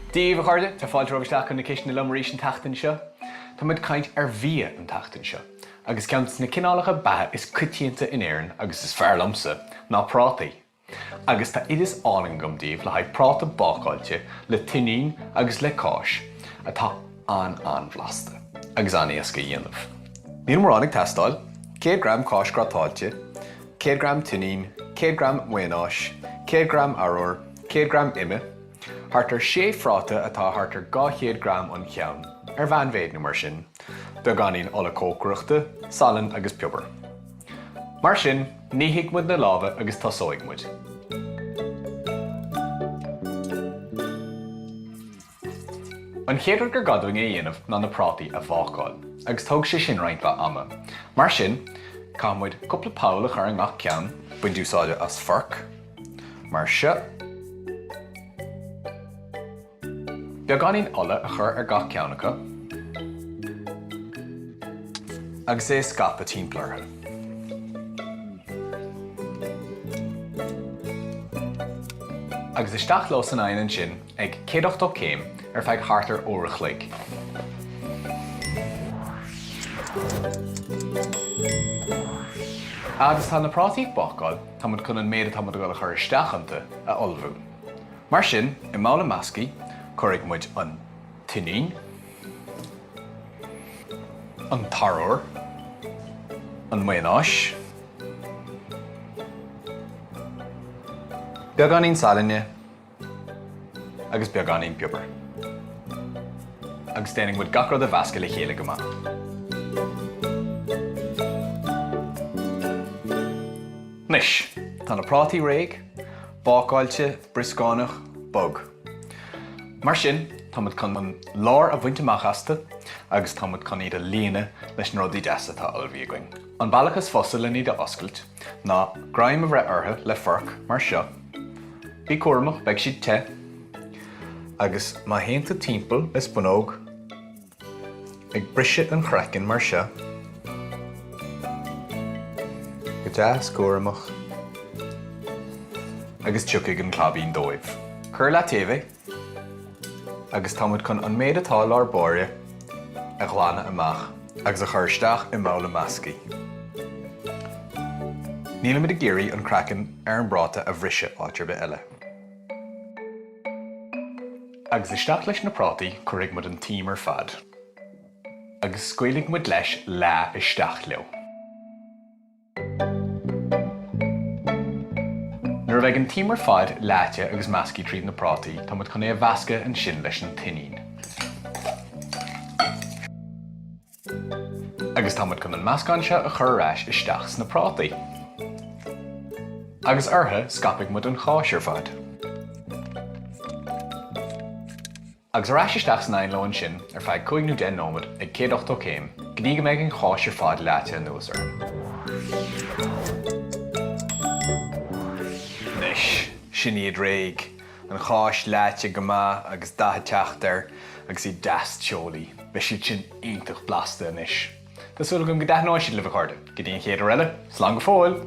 Daoibh a chuirde, tá fáilte roisteach na ciste na lomraí an tachtain seo. Tá muid caint ar bhí an tachtain seo. Agus ceantas na cineálacha bathe is cuitianta in éireann agus is fearr lomsa ná Prátaí. Agus tá iad áling gom daoibh le haid Prátaí Bácáilte le tuinín agus le cáis atá an bhlasta agus an éasca dhéanamh. Níl móránnig testáil, 100 gram cáis grátáilte, 100 gram tuinín, 100 gram muináis, 100 gram arúr, 100 gram imime, hartar 6 fráta atá hartar 200 gram an cheann ar bhean mhéad nó mar sin, beganín ola cócaireachta, salan agus peobar. Mar sin, ní hiicmid na lábha agus tá sóigmid. An chéadar gur gadúing é dhéanamh ná na prátaí a bhácáil, agus tóg sé sin roinnt bheith ama. Mar sin, cámuid cúpla pála chur an ngach ceann, buin dúsáide as farc, mar seo. Beganín ola a chur ar gach ceannacha, agus é scapa timplártha. Agus isteach los an aon sin ag 180 céim ar feadh hartar óireach laig. Agus tá na prátaí bácáil tá muid chun an méad tá muid go le chur isteachanta a olbhú. Mar sin, i mála meascaí, chuirigh muid an tuinín, an tarúr, an muináis, beaganín salanne, agus beaganín peobar. Agus déananig muid gach rud a bhasca le chéile go maith. Nis, tá na prátaí réig, bácáilte, briscánach, bog. Mar sin, tá muid chun an lár a bhainte machasta, agus tá muid chun iad a líana leis an rudaí deasa tá olbhí going. An bailachas fosil in iad a oscailt, ná graim a bheith ortha le farc mar seo. Bí cuairmach beidh siad te, agus má héanta timpeall is bunóg, ag brise an chrecinn mar seo, go deas cuairmach, agus tiúcaigh an clabín dóibh. Chur le taobh, agus tá muid chun an méad atá lár báire a ghlaanna amach, agus a chur isteach i mála meascaí. Níl muid a géirí an crecinn ar an bráta a bhrise áitir be eile. Agus isteach leis na prátaí chuirigh muid an tíim ar fad. Agus scoiligh muid leis le isteach leo. Nuair bheith an tíim ar fad leite agus meascaí tríd na prátaí, tá muid chun é a bhasca an sin leis an tuinín. Agus tá muid chun an meascán seo a chur arás isteach na prátaí. Agus ortha scapigh muid an cháis ar fad. Agus arás isteach san aon leon sin ar feadh 5 nó 10 nómad ag 180 céim, go dtí go mbeidh an cháis ar fad leite an nuas ar. Nis, sin iad réig, an cháis leite go maith agus datha teachtar agus i deas teolaí, be siad sin iontach blasta inis. Tásúla gom go deithnáisiad le bh chuirde, go dtí an chéad eile, slán go fóil.